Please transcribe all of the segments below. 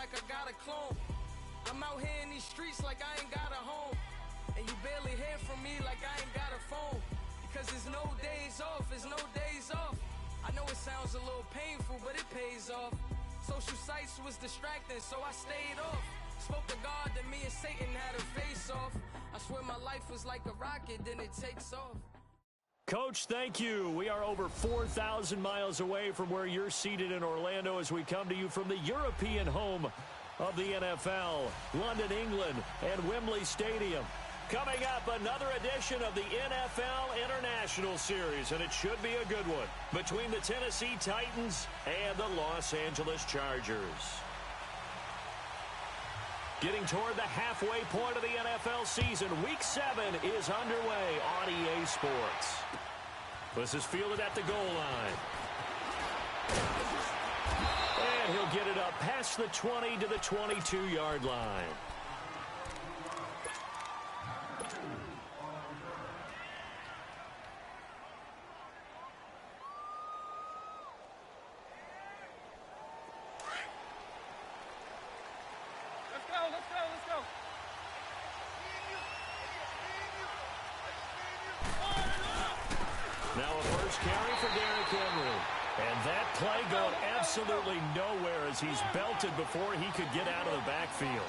like I got a clone. I'm out here in these streets like I ain't got a home. And you barely hear from me like I ain't got a phone. Because there's no days off, there's no days off. I know it sounds a little painful, but it pays off. Social sites was distracting, so I stayed off. Spoke to God that me and Satan had a face off. I swear my life was like a rocket, then it takes off. Coach, thank you. We are over 4,000 miles away from where you're seated in Orlando as we come to you from the European home of the NFL, London, England, and Wembley Stadium. Coming up, another edition of the NFL International Series, and it should be a good one, between the Tennessee Titans and the Los Angeles Chargers. Getting toward the halfway point of the NFL season, Week 7 is underway on EA Sports. This is fielded at the goal line. And he'll get it up past the 20 to the 22-yard line. Absolutely nowhere as he's belted before he could get out of the backfield.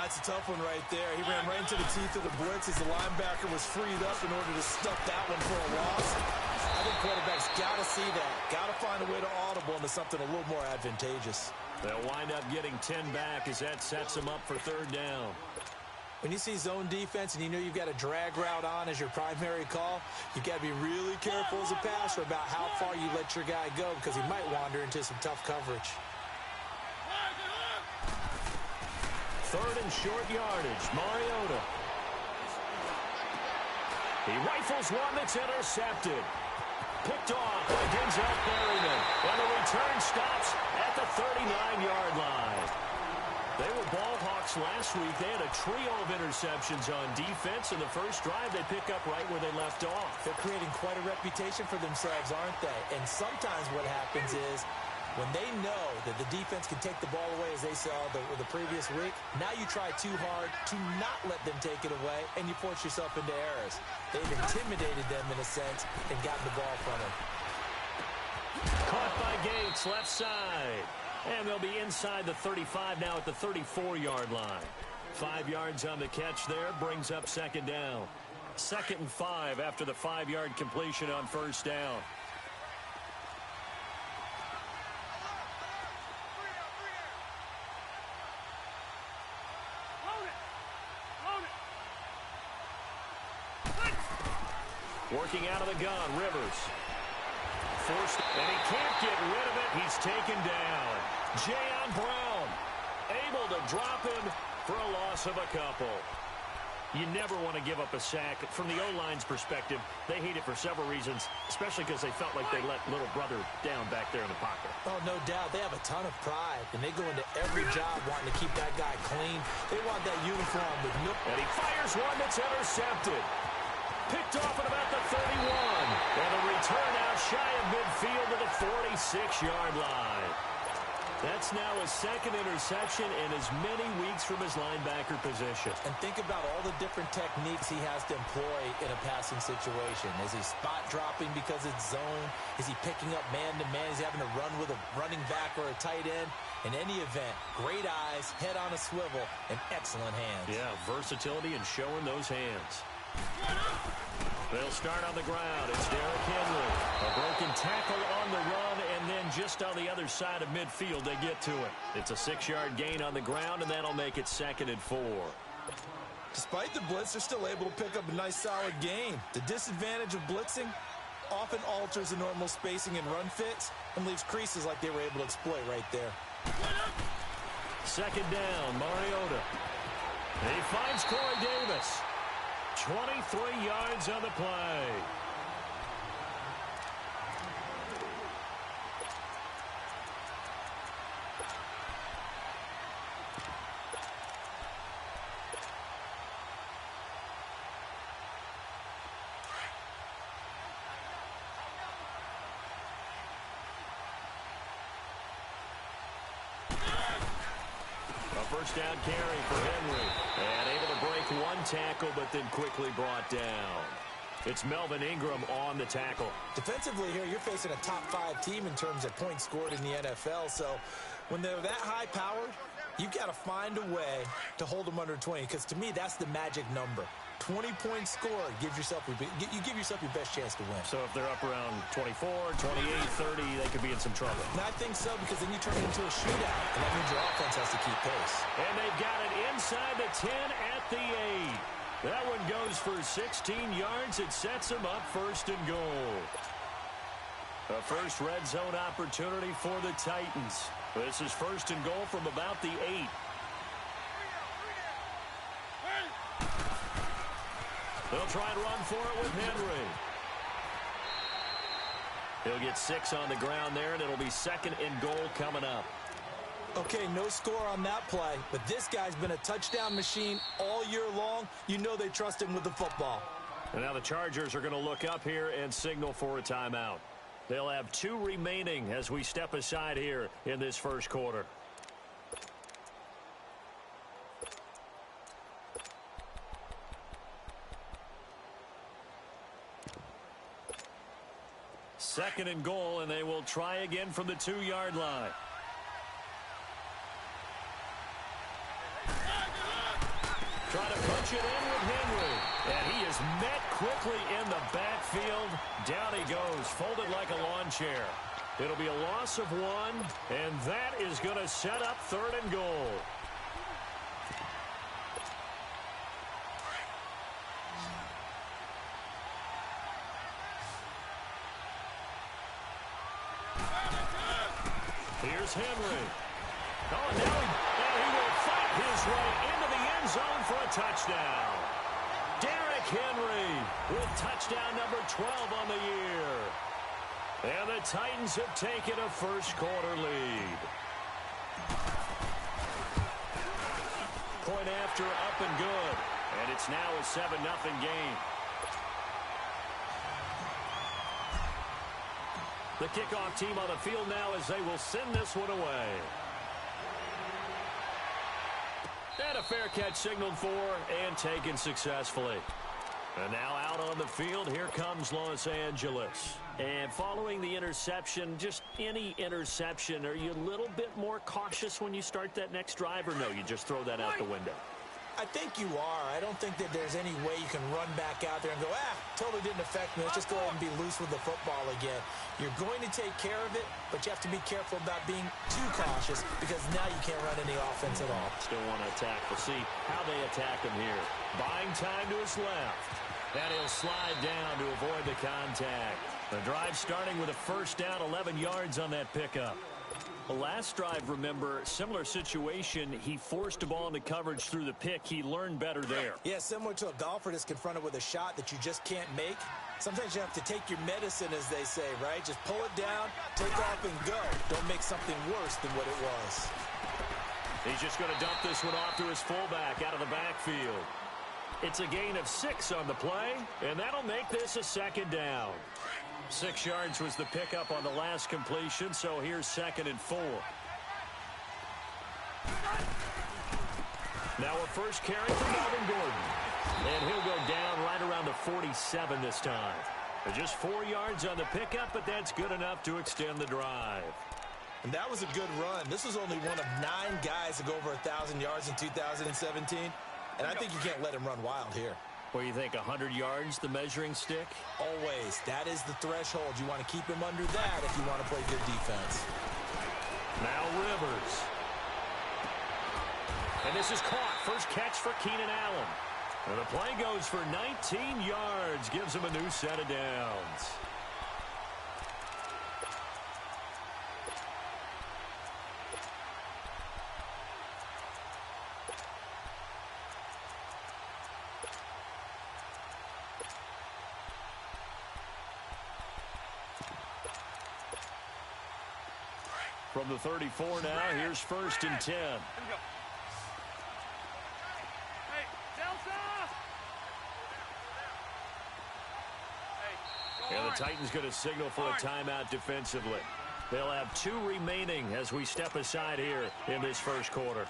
It's a tough one right there. He ran right into the teeth of the blitz as the linebacker was freed up in order to stuff that one for a loss. I think quarterbacks got to see that. Got to find a way to audible into something a little more advantageous. They'll wind up getting 10 back as that sets them up for third down. When you see zone defense and you know you've got a drag route on as your primary call, you've got to be really careful as a passer about how far you let your guy go because he might wander into some tough coverage. Third and short yardage, Mariota. He rifles one that's intercepted. Picked off by Denzel Perryman. And the return stops at the 39-yard line. They were ball hawks last week. They had a trio of interceptions on defense. In the first drive, they pick up right where they left off. They're creating quite a reputation for themselves, aren't they? And sometimes what happens is when they know that the defense can take the ball away, as they saw the previous week, now you try too hard to not let them take it away, and you force yourself into errors. They've intimidated them in a sense and gotten the ball from them. Caught by Gates, left side. And they'll be inside the 35 now at the 34-yard line. 5 yards on the catch there, brings up second down. 2nd and 5 after the 5-yard completion on first down. Working out of the gun, Rivers. Forced, and he can't get rid of it. He's taken down. Jayon Brown able to drop him for a loss of a couple. You never want to give up a sack. From the O-line's perspective, they hate it for several reasons, especially because they felt like they let little brother down back there in the pocket. Oh, no doubt. They have a ton of pride, and they go into every job wanting to keep that guy clean. They want that uniform with no... And he fires one that's intercepted. Picked off at about the 31. And a return out shy of midfield to the 46-yard line. That's now his second interception in as many weeks from his linebacker position. And think about all the different techniques he has to employ in a passing situation. Is he spot dropping because it's zone? Is he picking up man-to-man? Is he having to run with a running back or a tight end? In any event, great eyes, head on a swivel, and excellent hands. Yeah, versatility and showing those hands. They'll start on the ground. It's Derrick Henry. A broken tackle on the run, and then just on the other side of midfield, they get to it. It's a 6-yard gain on the ground, and that'll make it 2nd and 4. Despite the blitz, they're still able to pick up a nice, solid gain. The disadvantage of blitzing often alters the normal spacing and run fits and leaves creases like they were able to exploit right there. 2nd down, Mariota. He finds Corey Davis. 23 yards on the play. first down carry for Henry. And able to break one tackle, but then quickly brought down. It's Melvin Ingram on the tackle. Defensively here, you're facing a top-5 team in terms of points scored in the NFL. So when they're that high-powered, you've got to find a way to hold them under 20. Because to me, that's the magic number. 20 points scored, you give yourself your best chance to win. So if they're up around 24, 28, 30, they could be in some trouble. And I think so, because then you turn it into a shootout, and that means your offense has to keep pace. And they've got it inside the 10 at the 8. That one goes for 16 yards. It sets them up first and goal. A first red zone opportunity for the Titans. This is first and goal from about the 8. They'll try and run for it with Henry. He'll get 6 on the ground there, and it'll be second and goal coming up. Okay, no score on that play, but this guy's been a touchdown machine all year long. You know they trust him with the football. And now the Chargers are going to look up here and signal for a timeout. They'll have 2 remaining as we step aside here in this first quarter. Second and goal, and they will try again from the 2-yard line. Try to punch it in with Henry. And he is met quickly in the backfield. Down he goes, folded like a lawn chair. It'll be a loss of 1, and that is going to set up third and goal. Here's Henry. Oh, now he will fight his way into the end zone for a touchdown. Derrick Henry with touchdown number 12 on the year. And the Titans have taken a first quarter lead. Point after up and good. And it's now a 7-0 game. The kickoff team on the field now as they will send this one away. And a fair catch signaled for and taken successfully. And now out on the field, here comes Los Angeles. And following the interception, just any interception, are you a little bit more cautious when you start that next drive, or no, you just throw that out the window? I think you are. I don't think that there's any way you can run back out there and go, totally didn't affect me. Let's just go ahead and be loose with the football again. You're going to take care of it, but you have to be careful about being too cautious because now you can't run any offense at all. Still want to attack. We'll see how they attack him here. Buying time to his left. And he'll slide down to avoid the contact. The drive starting with a first down, 11 yards on that pickup. The last drive, remember, similar situation. He forced a ball into coverage through the pick. He learned better there. Yeah, similar to a golfer that's confronted with a shot that you just can't make. Sometimes you have to take your medicine, as they say, right? Just pull it down, take off, and go. Don't make something worse than what it was. He's just going to dump this one off to his fullback out of the backfield. It's a gain of 6 on the play, and that'll make this a second down. 6 yards was the pickup on the last completion, so here's second and 4. Now a first carry for Melvin Gordon. And he'll go down right around the 47 this time. Just 4 yards on the pickup, but that's good enough to extend the drive. And that was a good run. This was only one of 9 guys to go over 1,000 yards in 2017. And I think you can't let him run wild here. What do you think, 100 yards, the measuring stick? Always. That is the threshold. You want to keep him under that if you want to play good defense. Now Rivers. And this is caught. First catch for Keenan Allen. And the play goes for 19 yards. Gives him a new set of downs. From the 34 now, here's first and 10. And the Titans going to signal for a timeout defensively. They'll have 2 remaining as we step aside here in this first quarter.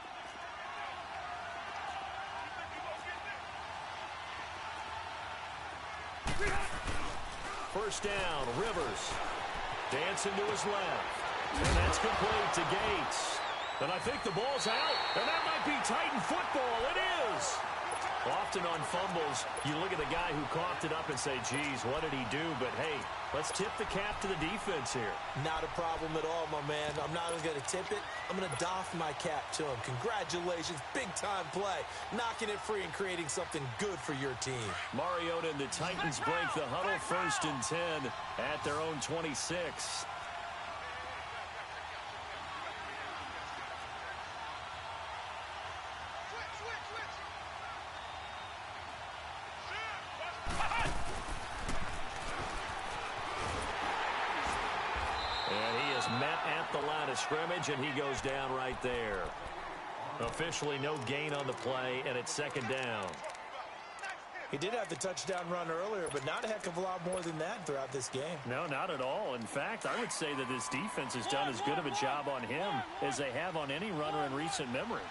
first down. Rivers dancing to his left. And that's complete to Gates. And I think the ball's out. And that might be Titan football. It is. Often on fumbles, you look at the guy who coughed it up and say, geez, what did he do? But, hey, let's tip the cap to the defense here. Not a problem at all, my man. I'm not even going to tip it. I'm going to doff my cap to him. Congratulations. Big-time play. Knocking it free and creating something good for your team. Mariota and the Titans break the huddle, 1st and 10 at their own 26. Met at the line of scrimmage, and he goes down right there. Officially no gain on the play, and it's 2nd down. He did have the touchdown run earlier, but not a heck of a lot more than that throughout this game. No, not at all. In fact, I would say that this defense has done as good of a job on him as they have on any runner in recent memory.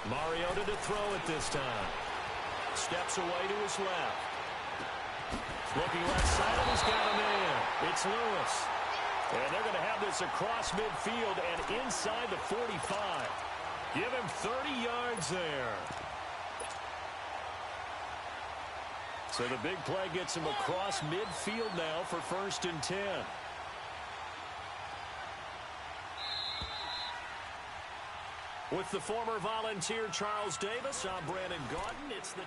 Mariota to throw it this time. Steps away to his left. Looking left side, and he's got a man. It's Lewis. And they're going to have this across midfield and inside the 45. Give him 30 yards there. So the big play gets him across midfield now for 1st and 10. With the former Volunteer Charles Davis, I'm Brandon Gaudin. It's the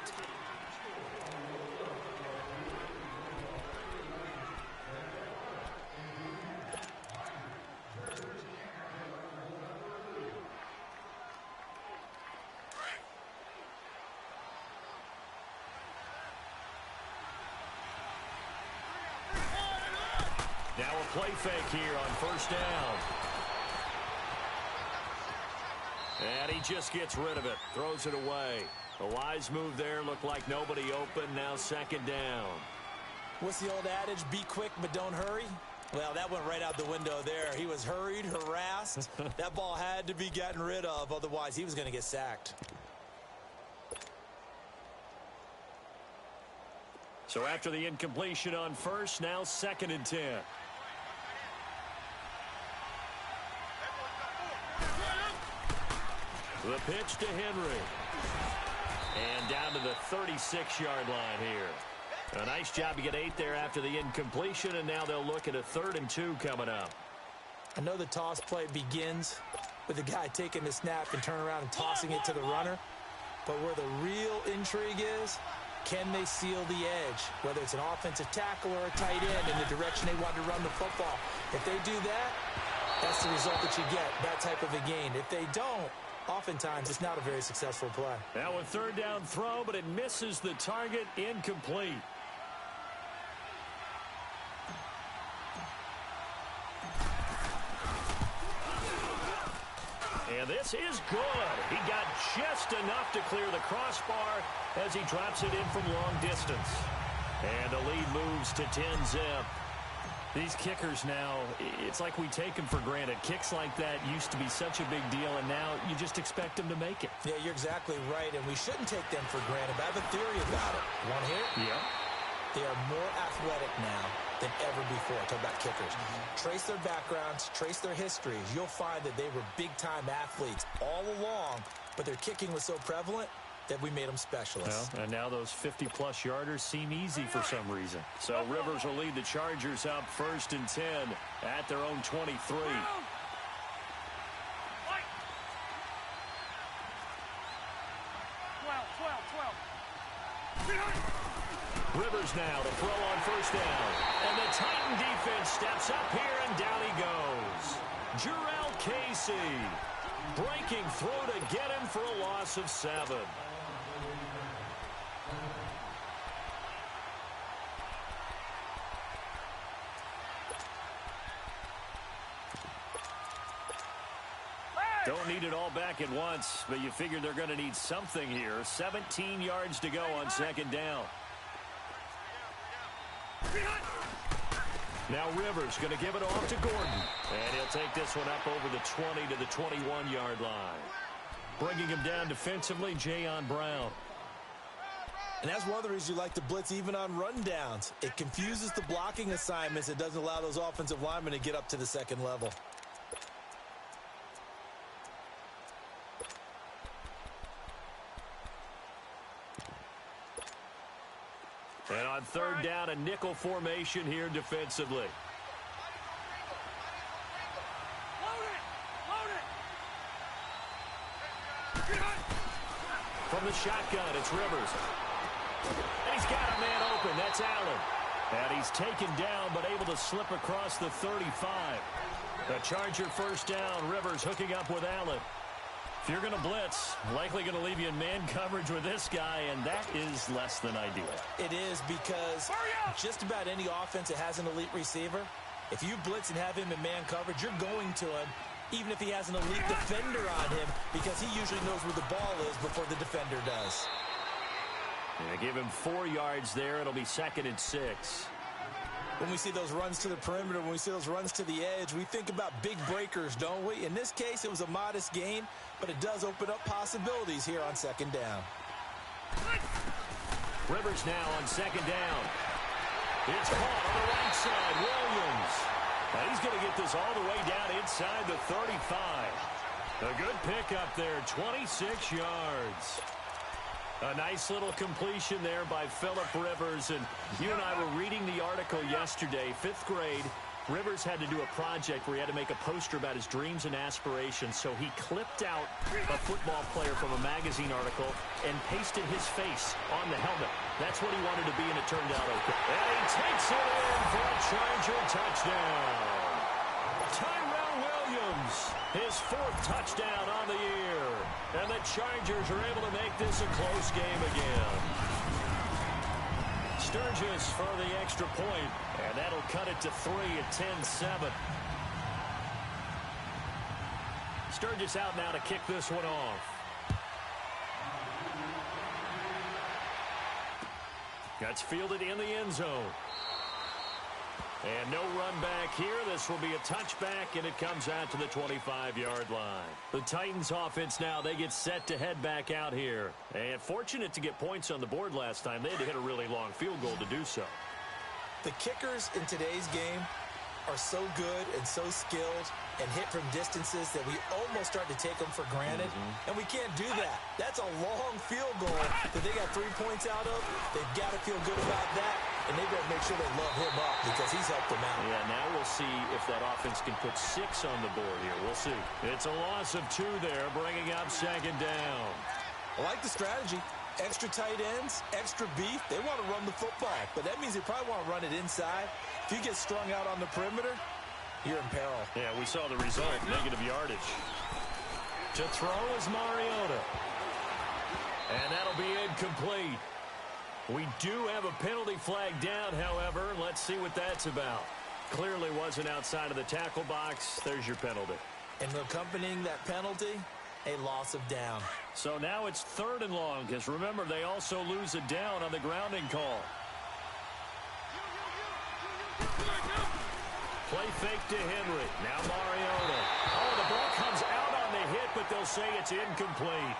now a play fake here on 1st down. And he just gets rid of it. Throws it away. A wise move there. Looked like nobody open. Now 2nd down. What's the old adage? Be quick, but don't hurry. Well, that went right out the window there. He was hurried, harassed. That ball had to be gotten rid of. Otherwise, he was going to get sacked. So after the incompletion on 1st, now 2nd and 10. The pitch to Henry. And down to the 36-yard line here. A nice job to get 8 there after the incompletion, and now they'll look at a 3rd and 2 coming up. I know the toss play begins with the guy taking the snap and turn around and tossing it to the runner. But where the real intrigue is, can they seal the edge? Whether it's an offensive tackle or a tight end in the direction they want to run the football. If they do that, that's the result that you get, that type of a gain. If they don't, oftentimes it's not a very successful play. Now a 3rd down throw, but it misses the target. Incomplete. And this is good. He got just enough to clear the crossbar as he drops it in from long distance. And the lead moves to 10-zip. These kickers now, it's like we take them for granted. Kicks like that used to be such a big deal, and now you just expect them to make it. Yeah, you're exactly right, and we shouldn't take them for granted. But I have a theory about it. You want to hear it? Yeah. They are more athletic now than ever before. Talk about kickers. Trace their backgrounds, trace their histories. You'll find that they were big-time athletes all along, but their kicking was so prevalent that we made them specialists. Well, and now those 50-plus yarders seem easy for some reason. So Rivers will lead the Chargers up 1st and 10 at their own 23. Rivers now to throw on 1st down. And the Titan defense steps up here, and down he goes. Jarrell Casey breaking through to get him for a loss of 7. Don't need it all back at once, but you figure they're going to need something here. 17 yards to go on 2nd down. Now Rivers going to give it off to Gordon. And he'll take this one up over the 20 to the 21-yard line. Bringing him down defensively, Jayon Brown. And that's one of the reasons you like to blitz even on rundowns. It confuses the blocking assignments. It doesn't allow those offensive linemen to get up to the second level. And on third down, a nickel formation here defensively. From the shotgun, it's Rivers. And he's got a man open. That's Allen. And he's taken down, but able to slip across the 35. The Charger first down. Rivers hooking up with Allen. If you're going to blitz, likely going to leave you in man coverage with this guy, and that is less than ideal. It is, because just about any offense that has an elite receiver, if you blitz and have him in man coverage, you're going to him, even if he has an elite defender on him, because he usually knows where the ball is before the defender does. Yeah, give him 4 yards there. It'll be 2nd and 6. When we see those runs to the perimeter, when we see those runs to the edge, we think about big breakers, don't we? In this case, it was a modest gain, but it does open up possibilities here on 2nd down. Rivers now on 2nd down. It's caught on the right side. Williams. Now he's going to get this all the way down inside the 35. A good pickup there, 26 yards. A nice little completion there by Phillip Rivers. And you and I were reading the article yesterday, 5th grade. Rivers had to do a project where he had to make a poster about his dreams and aspirations. So he clipped out a football player from a magazine article and pasted his face on the helmet. That's what he wanted to be, and it turned out okay. And he takes it in for a Charger touchdown. Tyrell Williams, his 4th touchdown on the year. And the Chargers are able to make this a close game again. Sturgis for the extra point, and that'll cut it to 3 at 10-7. Sturgis out now to kick this one off. That's fielded in the end zone. And no run back here. This will be a touchback, and it comes out to the 25-yard line. The Titans offense now, they get set to head back out here. And fortunate to get points on the board last time. They had to hit a really long field goal to do so. The kickers in today's game are so good and so skilled and hit from distances that we almost start to take them for granted. And we can't do that. That's a long field goal that they got 3 points out of. They've got to feel good about that, and they've got to make sure they love him up because he's helped them out. Yeah, now we'll see if that offense can put 6 on the board here. We'll see. It's a loss of 2 there, bringing up 2nd down. I like the strategy. Extra tight ends, extra beef. They want to run the football, but that means they probably want to run it inside. If you get strung out on the perimeter, you're in peril. Yeah, we saw the result, negative yardage. To throw is Mariota. And that'll be incomplete. We do have a penalty flag down, however. Let's see what that's about. Clearly wasn't outside of the tackle box. There's your penalty. And accompanying that penalty, a loss of down. So now it's 3rd and long, because remember, they also lose a down on the grounding call. Play fake to Henry. Now Mariota. Oh, the ball comes out on the hit, but they'll say it's incomplete.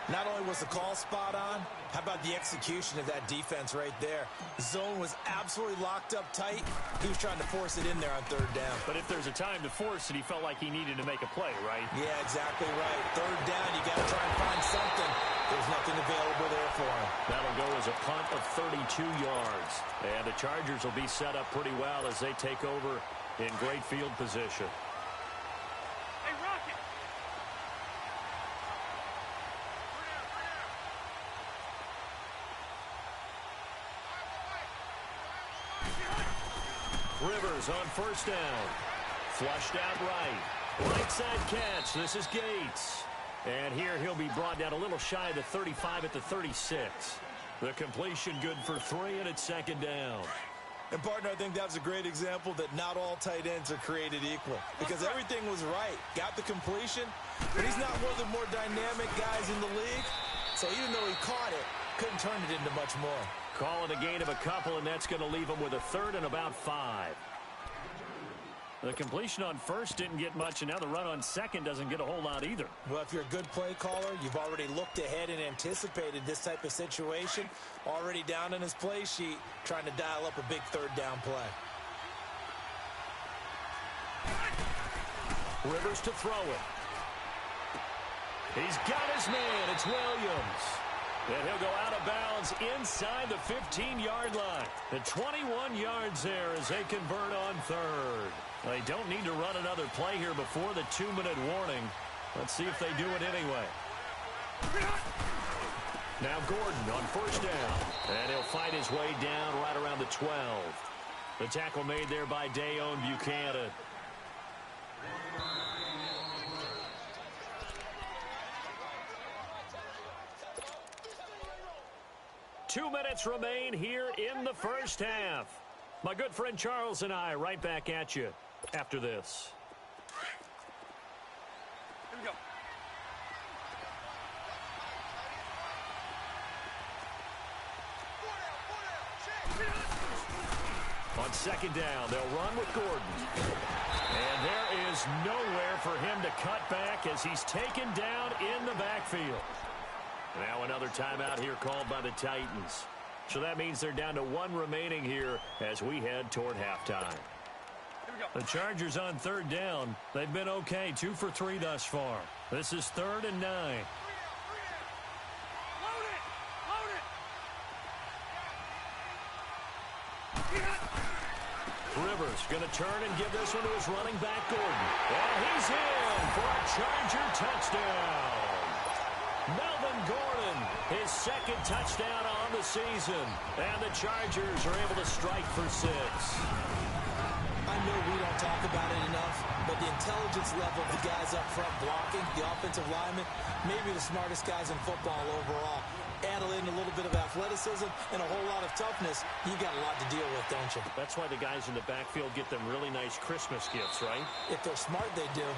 Not only was the call spot on, how about the execution of that defense right there? The zone was absolutely locked up tight. He was trying to force it in there on 3rd down. But if there's a time to force it, he felt like he needed to make a play, right? Yeah, exactly right. 3rd down, you got to try and find something. There's nothing available there for him. That'll go as a punt of 32 yards. And the Chargers will be set up pretty well as they take over in great field position. Hey, Rocket! Rivers on 1st down. Flushed out right. Right side catch. This is Gates. And here he'll be brought down a little shy of the 35 at the 36. The completion good for 3, and it's 2nd down. And, partner, I think that's a great example that not all tight ends are created equal. Because everything was right. Got the completion, but he's not one of the more dynamic guys in the league. So even though he caught it, couldn't turn it into much more. Call it a gain of a couple, and that's going to leave him with a 3rd and about 5. The completion on first didn't get much, and now the run on second doesn't get a whole lot either. Well, if you're a good play caller, you've already looked ahead and anticipated this type of situation. Already down in his play sheet, trying to dial up a big third down play. Rivers to throw it. He's got his man. It's Williams. And he'll go out of bounds inside the 15-yard line. The 21 yards there as they convert on third. They don't need to run another play here before the 2-minute warning. Let's see if they do it anyway. Now Gordon on first down. And he'll fight his way down right around the 12. The tackle made there by Dayon Buchanan. Two minutes remain here in the first half. My good friend Charles and I right back at you after this. Here we go. On second down, they'll run with Gordon. And there is nowhere for him to cut back as he's taken down in the backfield. Now another timeout here called by the Titans. So that means they're down to one remaining here as we head toward halftime. The Chargers on third down. They've been okay, 2 for 3 thus far. This is 3rd and 9. Load it! Load it! Rivers going to turn and give this one to his running back, Gordon. And he's in for a Charger touchdown. Melvin Gordon, his second touchdown on the season. And the Chargers are able to strike for 6. I know we don't talk about it enough, but the intelligence level of the guys up front blocking, the offensive linemen, maybe the smartest guys in football overall. Add in a little bit of athleticism and a whole lot of toughness, you got a lot to deal with, don't you? That's why the guys in the backfield get them really nice Christmas gifts, right? If they're smart, they do.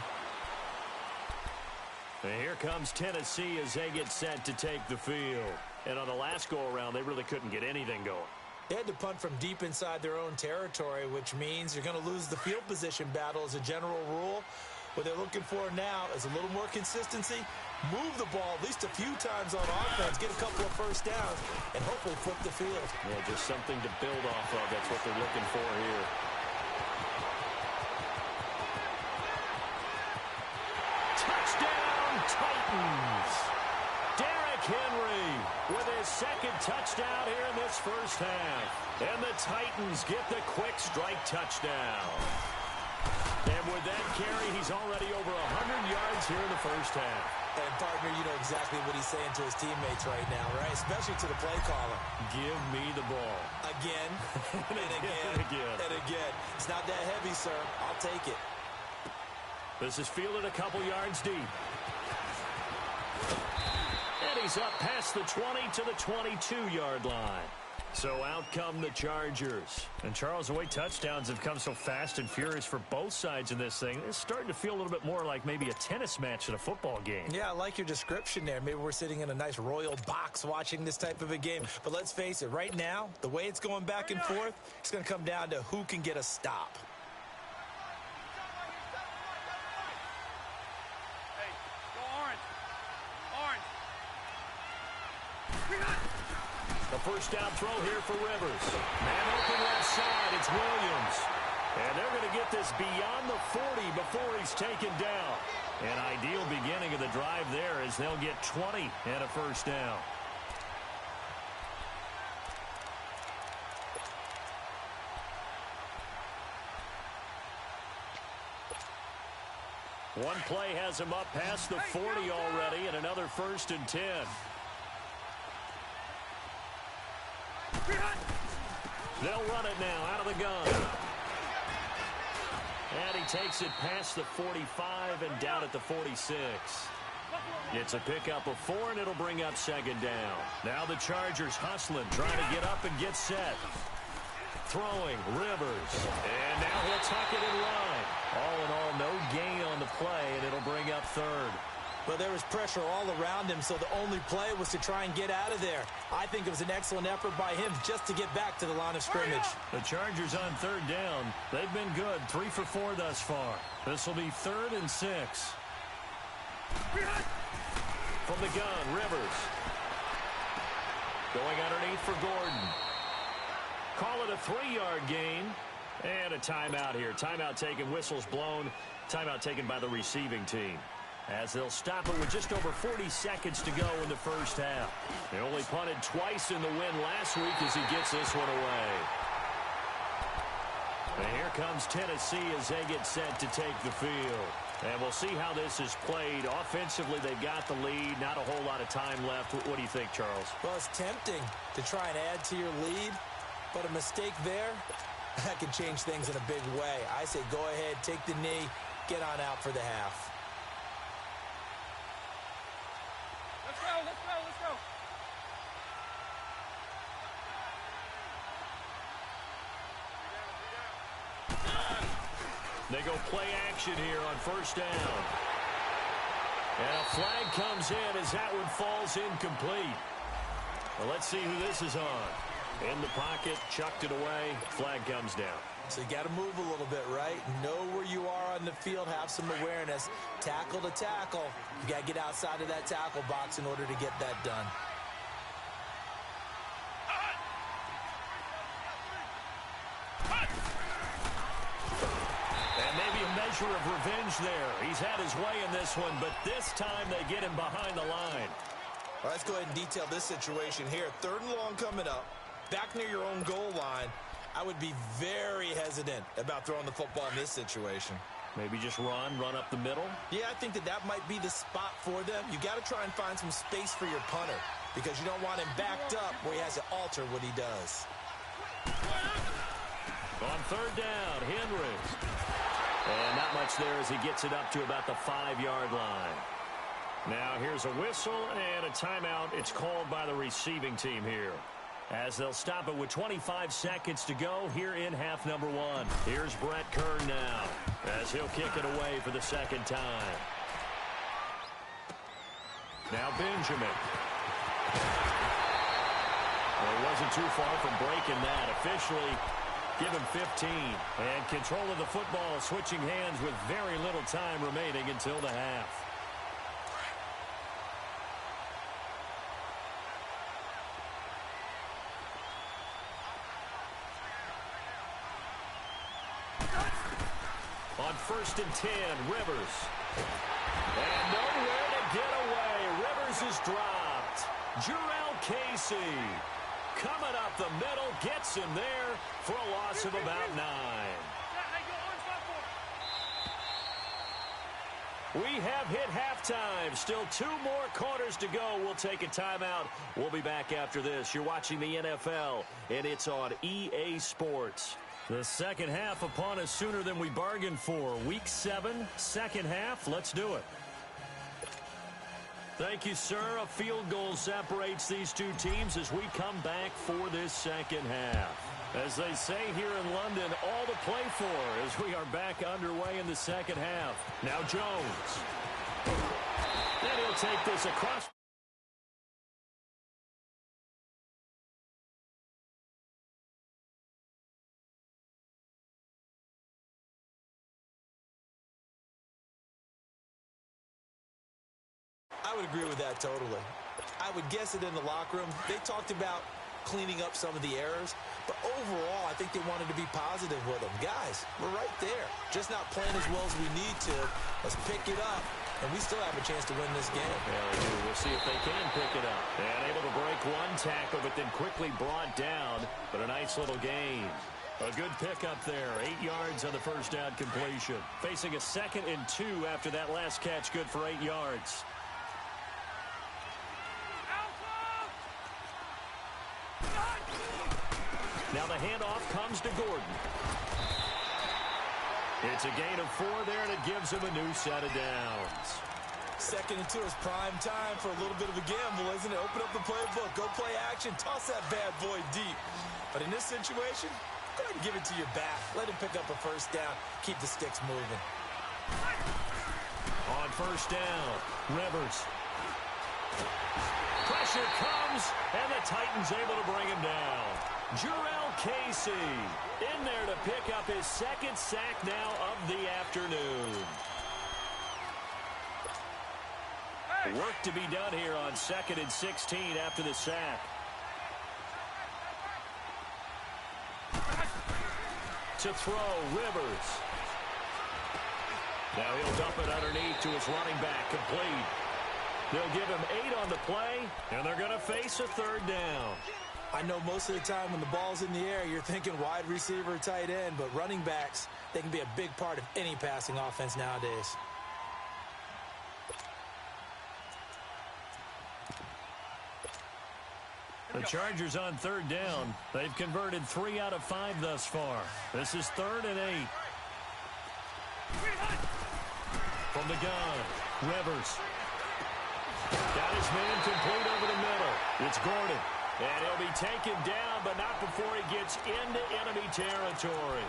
And here comes Tennessee as they get set to take the field. And on the last go-around, they really couldn't get anything going. They had to punt from deep inside their own territory, which means you're going to lose the field position battle as a general rule. What they're looking for now is a little more consistency, move the ball at least a few times on offense, get a couple of first downs, and hopefully flip the field. Yeah, just something to build off of. That's what they're looking for here. Touchdown, Titans! Derrick Henry with his second touchdown here in this first half. And the Titans get the quick strike touchdown. And with that carry, he's already over 100 yards here in the first half. And, partner, you know exactly what he's saying to his teammates right now, right? Especially to the play caller. Give me the ball. Again, and again, and again. It's not that heavy, sir. I'll take it. This is fielded a couple yards deep. And he's up past the 20 to the 22-yard line. So out come the Chargers. And Charles, the way touchdowns have come so fast and furious for both sides in this thing, it's starting to feel a little bit more like maybe a tennis match in a football game. Yeah, I like your description there. Maybe we're sitting in a nice royal box watching this type of a game. But let's face it, right now, the way it's going back and forth, it's going to come down to who can get a stop. Hey, go orange. Orange. The first down throw here for Rivers. Man open left side, it's Williams. And they're going to get this beyond the 40 before he's taken down. An ideal beginning of the drive there as they'll get 20 and a first down. One play has him up past the 40 already, and another 1st and 10. They'll run it now out of the gun. And he takes it past the 45 and down at the 46. It's a pickup of 4, and it'll bring up 2nd down. Now the Chargers hustling, trying to get up and get set. Throwing, Rivers. And now he'll tuck it in line. All in all, no gain on the play, and it'll bring up 3rd. But there was pressure all around him, so the only play was to try and get out of there. I think it was an excellent effort by him just to get back to the line of scrimmage. The Chargers on third down. They've been good, 3 for 4 thus far. This will be 3rd and 6. From the gun, Rivers. Going underneath for Gordon. Call it a 3-yard gain. And a timeout here. Timeout taken, whistles blown. Timeout taken by the receiving team, as they'll stop it with just over 40 seconds to go in the first half. They only punted twice in the win last week as he gets this one away. And here comes Tennessee as they get set to take the field. And we'll see how this is played. Offensively, they've got the lead. Not a whole lot of time left. What do you think, Charles? Well, it's tempting to try and add to your lead, but a mistake there, that can change things in a big way. I say go ahead, take the knee, get on out for the half. Let's go, let's go, let's go. They go play action here on first down. And a flag comes in as that one falls incomplete. Well, let's see who this is on. In the pocket, chucked it away, flag comes down. So you got to move a little bit, right? Know where you are on the field, have some awareness. Tackle to tackle. You got to get outside of that tackle box in order to get that done. And maybe a measure of revenge there. He's had his way in this one, but this time they get him behind the line. All right, let's go ahead and detail this situation here. 3rd and long coming up. Back near your own goal line. I would be very hesitant about throwing the football in this situation. Maybe just run up the middle. Yeah, I think that might be the spot for them. You got to try and find some space for your punter because you don't want him backed up where he has to alter what he does. On 3rd down, Henry. And not much there as he gets it up to about the 5-yard line. Now here's a whistle and a timeout. It's called by the receiving team here, as they'll stop it with 25 seconds to go here in half number 1. Here's Brett Kern now, as he'll kick it away for the 2nd time. Now Benjamin. Well, he wasn't too far from breaking that. Officially, give him 15. And control of the football, switching hands with very little time remaining until the half. On 1st and 10, Rivers. And nowhere to get away. Rivers is dropped. Jarrell Casey coming up the middle, gets him there for a loss of about 9. We have hit halftime. Still 2 more quarters to go. We'll take a timeout. We'll be back after this. You're watching the NFL, and it's on EA Sports. The second half upon us sooner than we bargained for. Week 7, second half. Let's do it. Thank you, sir. A field goal separates these two teams as we come back for this second half. As they say here in London, all to play for as we are back underway in the second half. Now Jones. And he'll take this across. I would agree with that totally. I would guess that in the locker room, they talked about cleaning up some of the errors, but overall, I think they wanted to be positive with them. Guys, we're right there. Just not playing as well as we need to. Let's pick it up, and we still have a chance to win this game. Yeah, we do. We'll see if they can pick it up. And able to break one tackle, but then quickly brought down. But a nice little gain. A good pickup there. 8 yards on the first down completion. Facing a 2nd and 2 after that last catch, good for 8 yards. Now the handoff comes to Gordon. It's a gain of 4 there, and it gives him a new set of downs. 2nd and 2 is prime time for a little bit of a gamble, isn't it? Open up the playbook, go play action, toss that bad boy deep. But in this situation, go ahead and give it to your back. Let him pick up a first down, keep the sticks moving. On first down. Rivers. Pressure comes, and the Titans able to bring him down. Jurrell Casey in there to pick up his second sack now of the afternoon. Work to be done here on 2nd and 16 after the sack. To throw, Rivers. Now he'll dump it underneath to his running back, complete. They'll give him 8 on the play, and they're going to face a third down. I know most of the time when the ball's in the air, you're thinking wide receiver, tight end, but running backs, they can be a big part of any passing offense nowadays. The Chargers on third down. They've converted 3 out of 5 thus far. This is 3rd and 8. From the gun, Rivers. Got his man complete over the middle. It's Gordon. And he'll be taken down, but not before he gets into enemy territory.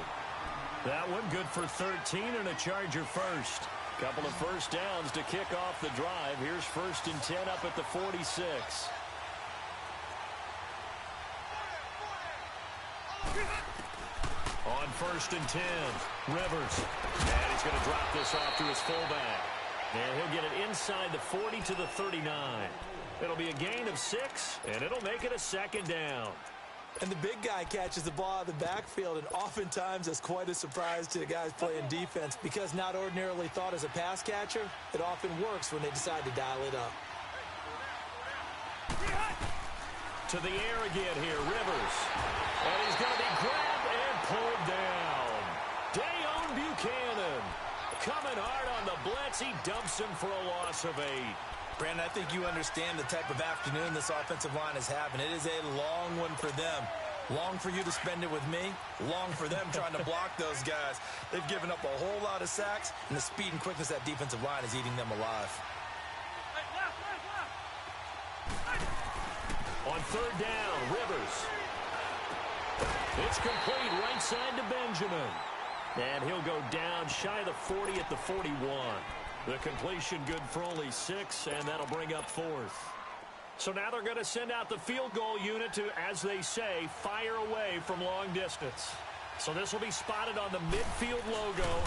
That one good for 13 and a Charger first. Couple of first downs to kick off the drive. Here's 1st and 10 up at the 46. On 1st and 10, Rivers. And he's going to drop this off to his fullback. And he'll get it inside the 40 to the 39. It'll be a gain of 6, and it'll make it a 2nd down. And the big guy catches the ball out of the backfield, and oftentimes that's quite a surprise to the guys playing defense because not ordinarily thought as a pass catcher, it often works when they decide to dial it up. To the air again here, Rivers. And he's going to be grabbed and pulled down. Dayon Buchanan coming hard on the blitz. He dumps him for a loss of 8. Brandon, I think you understand the type of afternoon this offensive line is having. It is a long one for them. Long for you to spend it with me. Long for them trying to block those guys. They've given up a whole lot of sacks, and the speed and quickness of that defensive line is eating them alive. On third down, Rivers. It's complete right side to Benjamin. And he'll go down shy of the 40 at the 41. The completion good for only 6, and that'll bring up 4th. So now they're going to send out the field goal unit to, as they say, fire away from long distance. So this will be spotted on the midfield logo.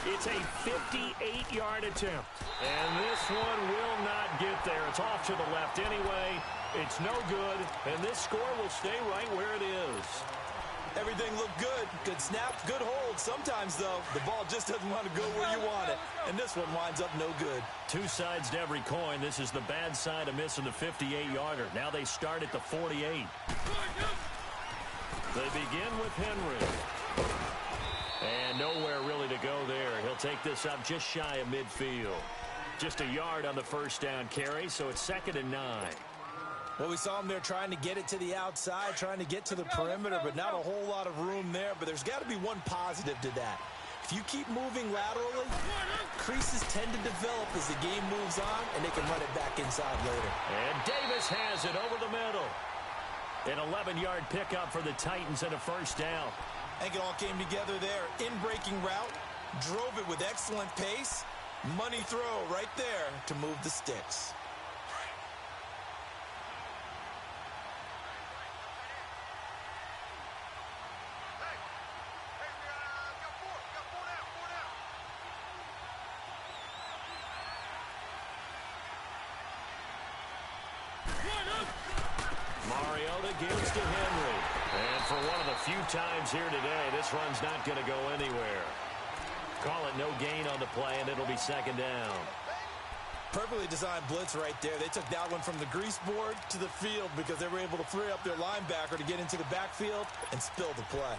It's a 58-yard attempt. And this one will not get there. It's off to the left anyway. It's no good, and this score will stay right where it is. Everything looked good. Good snap, good hold. Sometimes, though, the ball just doesn't want to go where you want it. And this one winds up no good. 2 sides to every coin. This is the bad side of missing the 58-yarder. Now they start at the 48. They begin with Henry. And nowhere really to go there. He'll take this up just shy of midfield. Just a yard on the first down carry, so it's 2nd and 9. Well, we saw him there trying to get it to the outside, trying to get to the perimeter, but not a whole lot of room there. But there's got to be one positive to that. If you keep moving laterally, creases tend to develop as the game moves on, and they can run it back inside later. And Davis has it over the middle. An 11-yard pickup for the Titans and a first down. I think it all came together there. In-breaking route, drove it with excellent pace. Money throw right there to move the sticks. Mariota gives to Henry. And for one of the few times here today, this run's not going to go anywhere. Call it no gain on the play, and it'll be 2nd down. Perfectly designed blitz right there. They took that one from the grease board to the field because they were able to free up their linebacker to get into the backfield and spill the play.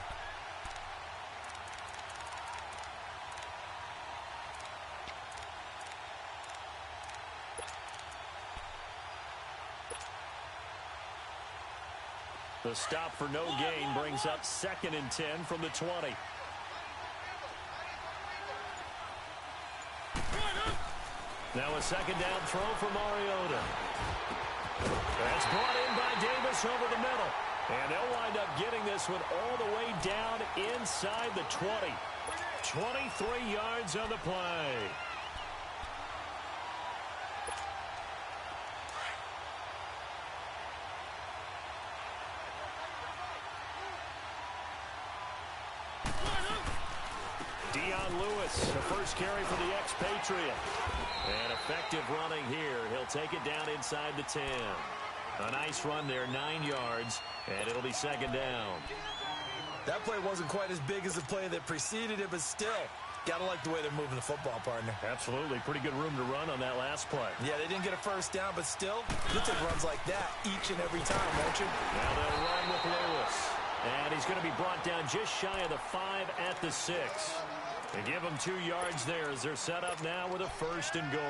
The stop for no gain brings up 2nd and 10 from the 20. Now a 2nd down throw for Mariota. That's brought in by Davis over the middle. And they'll wind up getting this one all the way down inside the 20. 23 yards on the play. John Lewis, the first carry for the expatriate. And effective running here. He'll take it down inside the 10. A nice run there, 9 yards, and it'll be second down. That play wasn't quite as big as the play that preceded it, but still, got to like the way they're moving the football, partner. Absolutely. Pretty good room to run on that last play. Yeah, they didn't get a first down, but still, you'll take runs like that each and every time, won't you? Now they'll run with Lewis. And he's going to be brought down just shy of the 5 at the 6. They give him 2 yards there as they're set up now with a first and goal.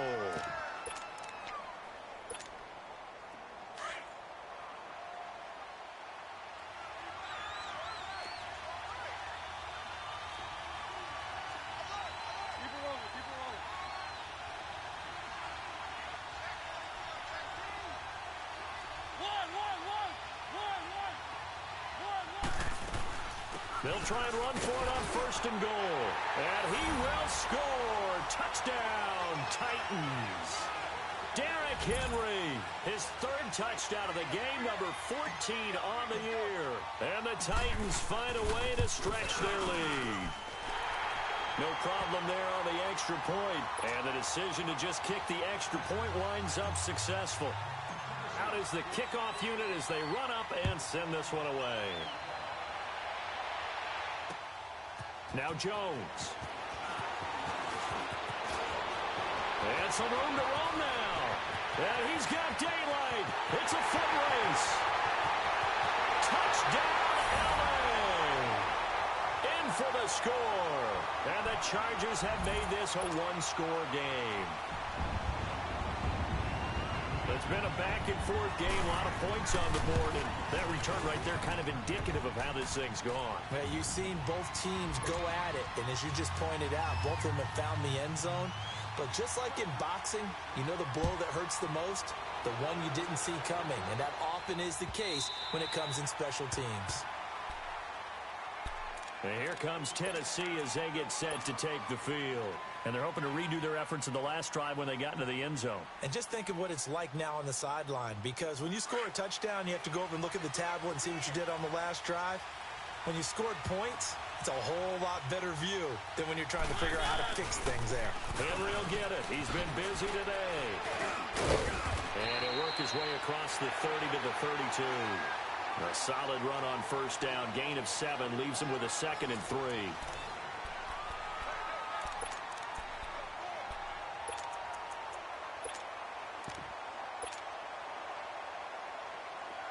They'll try and run for it on first and goal. And he will score. Touchdown, Titans. Derrick Henry, his 3rd touchdown of the game, number 14 on the year. And the Titans find a way to stretch their lead. No problem there on the extra point. And the decision to just kick the extra point winds up successful. Out is the kickoff unit as they run up and send this one away. Now Jones. And some room to roam now. And he's got daylight. It's a foot race. Touchdown, LA. In for the score. And the Chargers have made this a one-score game. It's been a back-and-forth game, a lot of points on the board, and that return right there kind of indicative of how this thing's gone. Well, you've seen both teams go at it, and as you just pointed out, both of them have found the end zone. But just like in boxing, you know the blow that hurts the most? The one you didn't see coming, and that often is the case when it comes in special teams. And here comes Tennessee as they get set to take the field. And they're hoping to redo their efforts in the last drive when they got into the end zone. And just think of what it's like now on the sideline, because when you score a touchdown, you have to go over and look at the tablet and see what you did on the last drive. When you scored points, it's a whole lot better view than when you're trying to figure out how to fix things there. Henry will get it. He's been busy today. And he'll work his way across the 30 to the 32. A solid run on first down. Gain of 7 leaves him with a 2nd and 3.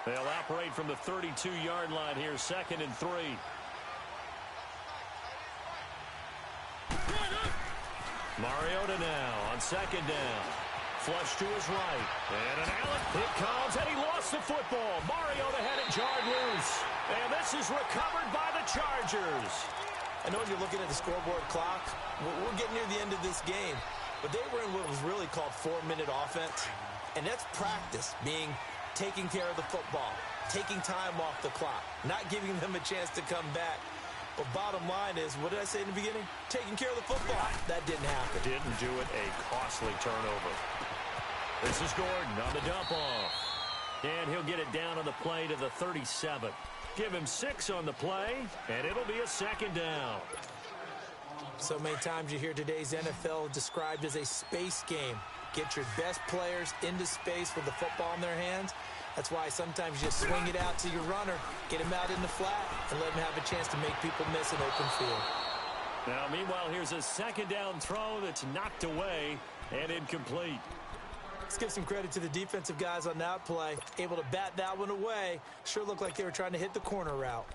They'll operate from the 32-yard line here, 2nd and 3. Mariota now on 2nd down. Flush to his right. And an Allen. It comes, and he lost the football. Mariota had it jarred loose. And this is recovered by the Chargers. I know you're looking at the scoreboard clock. We're getting near the end of this game. But they were in what was really called 4-minute offense. And that's practice, being taking care of the football, taking time off the clock, not giving them a chance to come back. But bottom line is, what did I say in the beginning? Taking care of the football. That didn't happen. Didn't do it. A costly turnover. This is Gordon on the dump off. And he'll get it down on the play to the 37. Give him 6 on the play, and it'll be a 2nd down. So many times you hear today's NFL described as a space game. Get your best players into space with the football in their hands. That's why sometimes you just swing it out to your runner, get him out in the flat, and let him have a chance to make people miss an open field. Now, meanwhile, here's a 2nd down throw that's knocked away and incomplete. Let's give some credit to the defensive guys on that play. Able to bat that one away. Sure looked like they were trying to hit the corner route.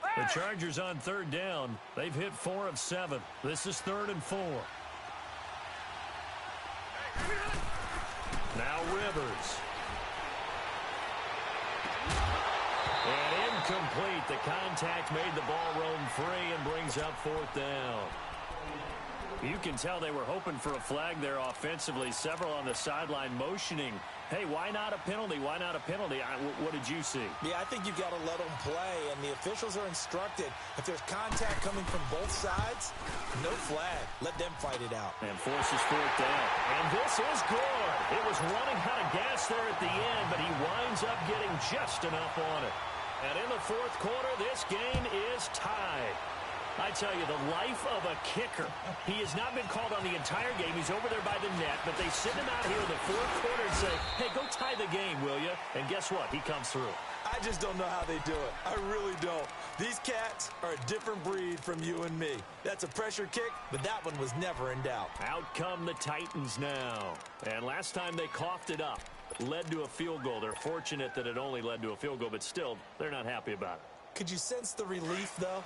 The Chargers on 3rd down. They've hit 4 of 7. This is 3rd and 4. Now Rivers. And incomplete. The contact made the ball roam free and brings up 4th down. You can tell they were hoping for a flag there offensively. Several on the sideline motioning. Hey, why not a penalty? Why not a penalty? What did you see? Yeah, I think you've got to let them play, and the officials are instructed. If there's contact coming from both sides, no flag. Let them fight it out. And forces 4th down. And this is good. It was running out of gas there at the end, but he winds up getting just enough on it. And in the fourth quarter, this game is tied. I tell you, the life of a kicker. He has not been called on the entire game. He's over there by the net, but they send him out here in the fourth quarter and say, hey, go tie the game, will you? And guess what? He comes through. I just don't know how they do it. I really don't. These cats are a different breed from you and me. That's a pressure kick, but that one was never in doubt. Out come the Titans now. And last time they coughed it up, led to a field goal. They're fortunate that it only led to a field goal, but still, they're not happy about it. Could you sense the relief, though?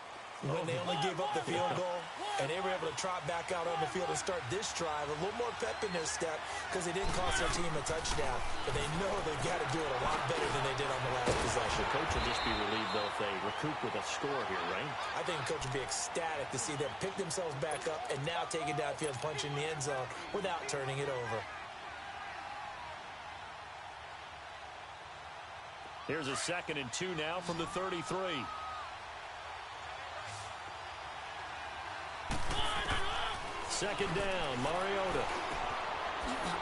When they only gave up the field goal, and they were able to trot back out on the field and start this drive, a little more pep in their step because they didn't cost their team a touchdown, but they know they've got to do it a lot better than they did on the last possession. The coach will just be relieved, though, if they recoup with a score here, right? I think the coach would be ecstatic to see them pick themselves back up and now take it downfield, punching the end zone without turning it over. Here's a 2nd and 2 now from the 33. Second down, Mariota.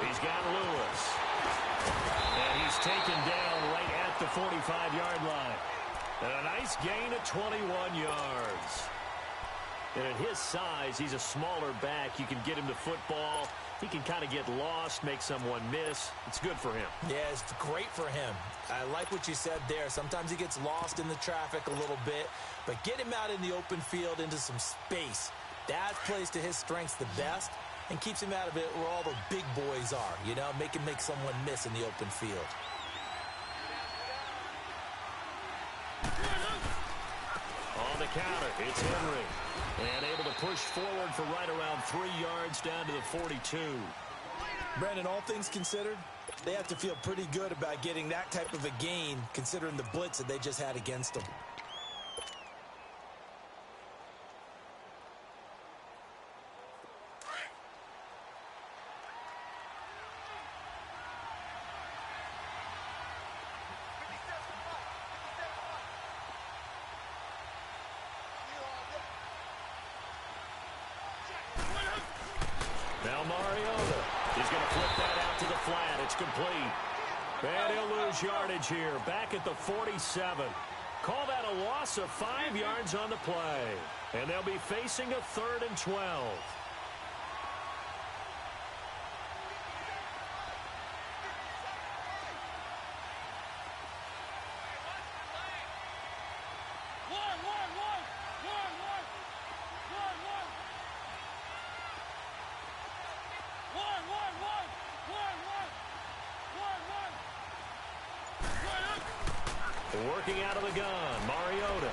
He's got Lewis. And he's taken down right at the 45-yard line. And a nice gain of 21 yards. And at his size, he's a smaller back. You can get him the football. He can kind of get lost, make someone miss. It's good for him. Yeah, it's great for him. I like what you said there. Sometimes he gets lost in the traffic a little bit, but get him out in the open field into some space. That plays to his strengths the best and keeps him out of it where all the big boys are, you know, make him make someone miss in the open field. On the counter, it's Henry. And able to push forward for right around 3 yards down to the 42. Brandon, all things considered, they have to feel pretty good about getting that type of a gain considering the blitz that they just had against them. Now Mariota is going to flip that out to the flat. It's complete. And he'll lose yardage here. Back at the 47. Call that a loss of 5 yards on the play. And they'll be facing a 3rd and 12. Working out of the gun, Mariota.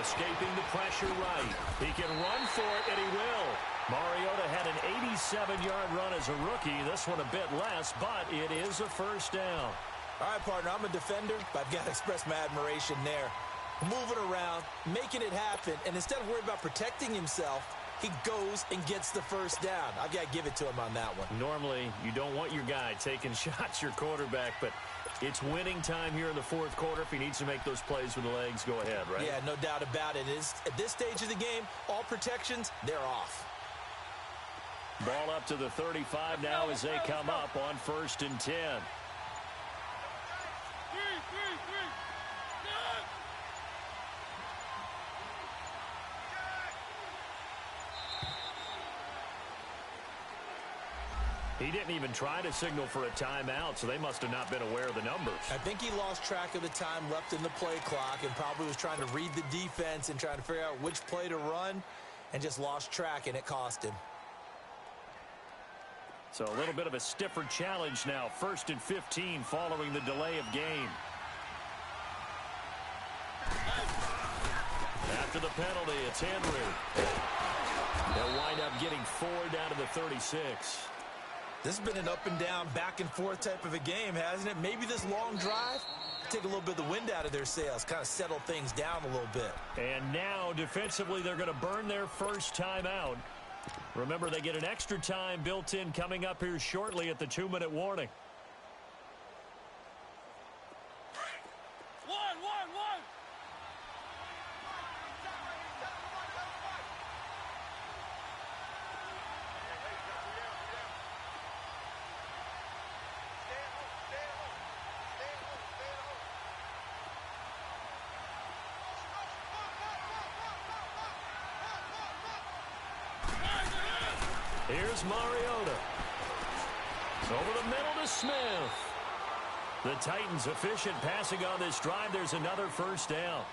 Escaping the pressure right. He can run for it, and he will. Mariota had an 87-yard run as a rookie. This one a bit less, but it is a first down. All right, partner, I'm a defender, but I've got to express my admiration there. Moving around, making it happen, and instead of worrying about protecting himself, he goes and gets the first down. I've got to give it to him on that one. Normally, you don't want your guy taking shots, your quarterback, but it's winning time here in the fourth quarter. If he needs to make those plays with the legs, go ahead, right? Yeah, no doubt about it. At this stage of the game, all protections, they're off. Ball up to the 35 now as they come up on 1st and 10. He didn't even try to signal for a timeout, so they must have not been aware of the numbers. I think he lost track of the time left in the play clock and probably was trying to read the defense and trying to figure out which play to run and just lost track, and it cost him. So a little bit of a stiffer challenge now. 1st and 15 following the delay of game. After the penalty, it's Henry. They'll wind up getting 4 down to the 36. This has been an up and down, back and forth type of a game, hasn't it? Maybe this long drive, take a little bit of the wind out of their sails, kind of settle things down a little bit. And now, defensively, they're going to burn their first timeout. Remember, they get an extra time built in coming up here shortly at the 2-minute warning. Here's Mariota. Over the middle to Smith. The Titans efficient passing on this drive. There's another first down.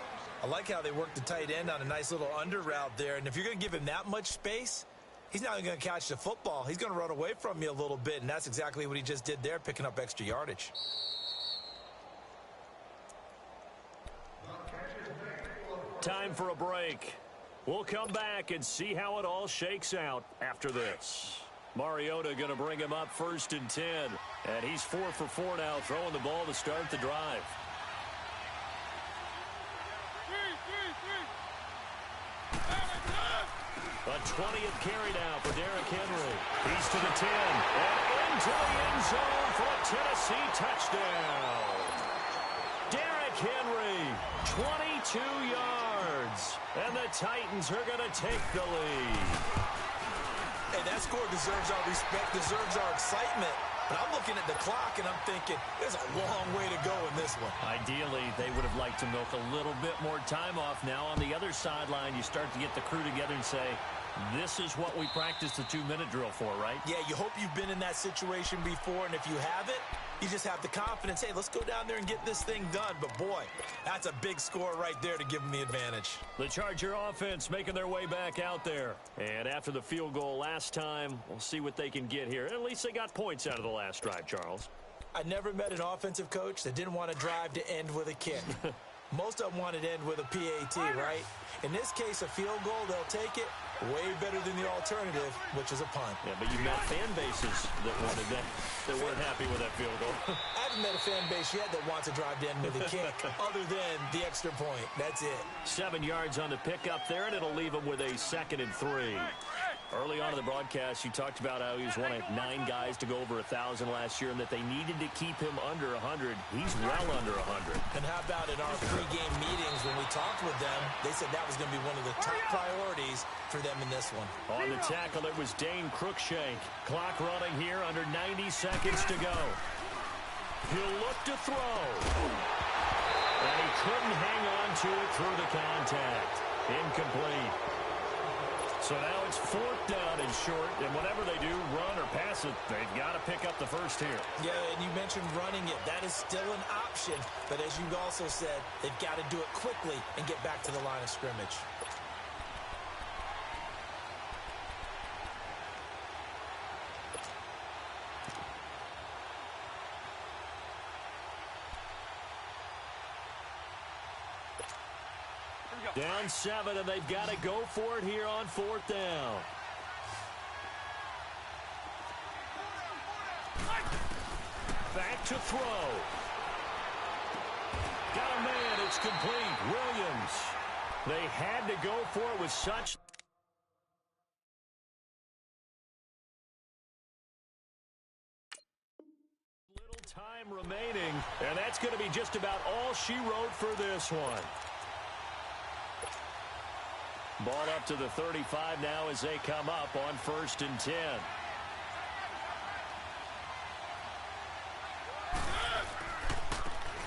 I like how they work the tight end on a nice little under route there. And if you're going to give him that much space, he's not even going to catch the football. He's going to run away from you a little bit, and that's exactly what he just did there, picking up extra yardage. Time for a break. We'll come back and see how it all shakes out after this. Mariota going to bring him up 1st and 10. And he's 4 for 4 now, throwing the ball to start the drive. A 20th carry now for Derrick Henry. He's to the 10 and into the end zone for a Tennessee touchdown. Derrick Henry, 22 yards. And the Titans are going to take the lead. Hey, that score deserves our respect, deserves our excitement. But I'm looking at the clock, and I'm thinking, there's a long way to go in this one. Ideally, they would have liked to milk a little bit more time off. Now, on the other sideline, you start to get the crew together and say, this is what we practiced the 2-minute drill for, right? Yeah, you hope you've been in that situation before, and if you haven't, you just have the confidence, hey, let's go down there and get this thing done. But, boy, that's a big score right there to give them the advantage. The Charger offense making their way back out there. And after the field goal last time, we'll see what they can get here. At least they got points out of the last drive, Charles. I never met an offensive coach that didn't want to drive to end with a kick. Most of them wanted to end with a PAT, right? In this case, a field goal, they'll take it. Way better than the alternative, which is a punt. Yeah, but you met fan bases that wanted that weren't happy with that field goal. I haven't met a fan base yet that wants to drive to end with a kick, other than the extra point. That's it. 7 yards on the pickup there, and it'll leave them with a 2nd and 3. Early on in the broadcast, you talked about how he was one of 9 guys to go over 1,000 last year and that they needed to keep him under 100. He's well under 100. And how about in our pregame meetings when we talked with them, they said that was going to be one of the top priorities for them in this one. On the tackle, it was Dane Cruikshank. Clock running here, under 90 seconds to go. He'll look to throw. And he couldn't hang on to it through the contact. Incomplete. So now it's 4th down and short, and whatever they do, run or pass it, they've got to pick up the first here. Yeah, and you mentioned running it. That is still an option, but as you also said, they've got to do it quickly and get back to the line of scrimmage. Down 7, and they've got to go for it here on 4th down. Back to throw. Got a man. It's complete. Williams. They had to go for it with such... little time remaining, and that's going to be just about all she wrote for this one. Ball up to the 35 now as they come up on 1st and 10.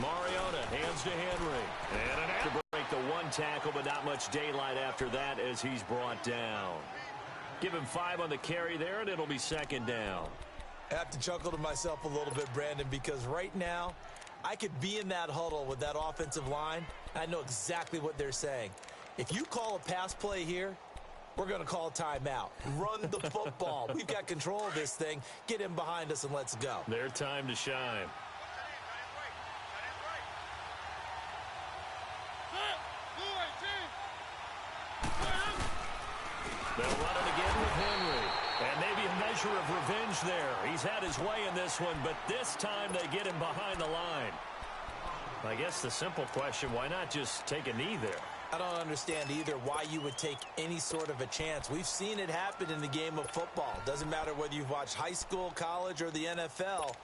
Mariota hands to Henry. And an to break the 1 tackle, but not much daylight after that as he's brought down. Give him 5 on the carry there, and it'll be 2nd down. I have to chuckle to myself a little bit, Brandon, because right now I could be in that huddle with that offensive line. I know exactly what they're saying. If you call a pass play here, we're going to call timeout. Run the football. We've got control of this thing. Get him behind us and let's go. Their time to shine. They'll run it again with Henry. And maybe a measure of revenge there. He's had his way in this one, but this time they get him behind the line. I guess the simple question, why not just take a knee there? I don't understand either why you would take any sort of a chance. We've seen it happen in the game of football. Doesn't matter whether you've watched high school, college, or the NFL.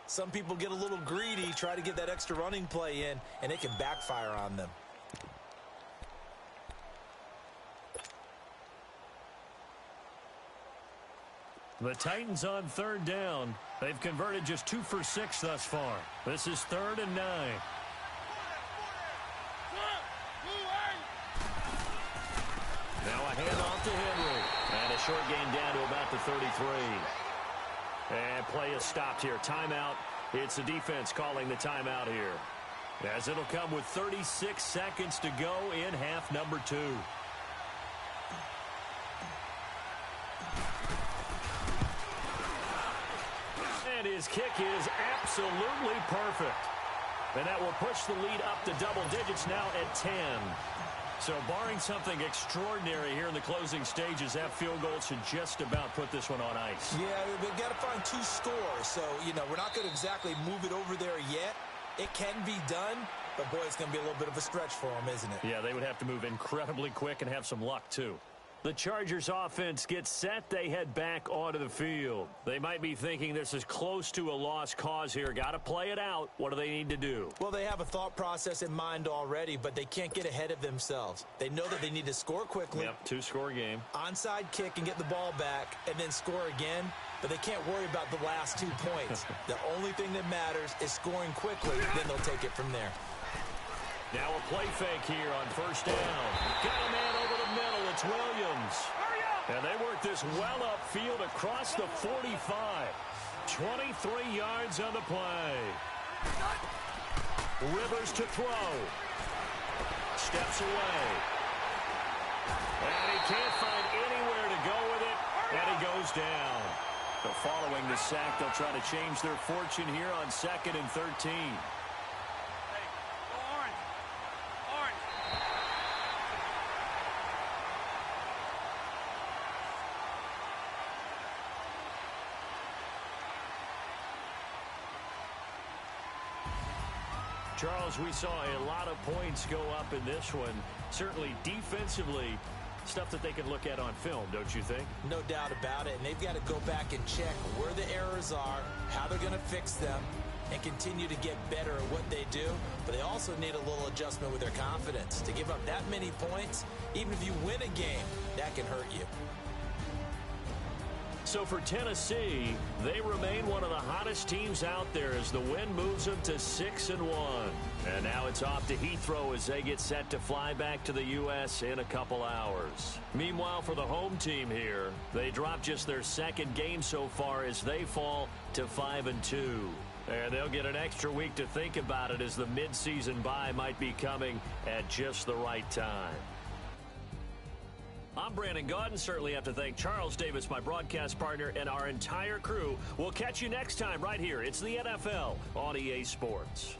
Some people get a little greedy, try to get that extra running play in, and it can backfire on them. The Titans on 3rd down. They've converted just 2 for 6 thus far. This is 3rd and 9. Now a handoff to Henry. And a short gain down to about the 33. And play is stopped here. Timeout. It's the defense calling the timeout here, as it'll come with 36 seconds to go in half number 2. And his kick is absolutely perfect. And that will push the lead up to double digits now at 10. So barring something extraordinary here in the closing stages, that field goal should just about put this one on ice. Yeah, we've got to find 2 scores. So, we're not going to exactly move it over there yet. It can be done, but, boy, it's going to be a little bit of a stretch for them, isn't it? Yeah, they would have to move incredibly quick and have some luck, too. The Chargers offense gets set. They head back onto the field. They might be thinking this is close to a lost cause here. Got to play it out. What do they need to do? Well, they have a thought process in mind already, but they can't get ahead of themselves. They know that they need to score quickly. Yep, 2-score game. Onside kick and get the ball back and then score again, but they can't worry about the last 2 points. The only thing that matters is scoring quickly, then they'll take it from there. Now a play fake here on first down. Got a man over the middle. It's Williams. And they work this well upfield across the 45. 23 yards on the play. Rivers to throw. Steps away. And he can't find anywhere to go with it. And he goes down. So following the sack, they'll try to change their fortune here on 2nd and 13. Charles, we saw a lot of points go up in this one. Certainly defensively, stuff that they can look at on film, don't you think? No doubt about it. And they've got to go back and check where the errors are, how they're going to fix them, and continue to get better at what they do. But they also need a little adjustment with their confidence. To give up that many points, even if you win a game, that can hurt you. So for Tennessee, they remain one of the hottest teams out there as the win moves them to 6-1. And now it's off to Heathrow as they get set to fly back to the U.S. in a couple hours. Meanwhile, for the home team here, they drop just their 2nd game so far as they fall to 5-2. And they'll get an extra week to think about it as the midseason bye might be coming at just the right time. I'm Brandon Gaudin. Certainly have to thank Charles Davis, my broadcast partner, and our entire crew. We'll catch you next time right here. It's the NFL on EA Sports.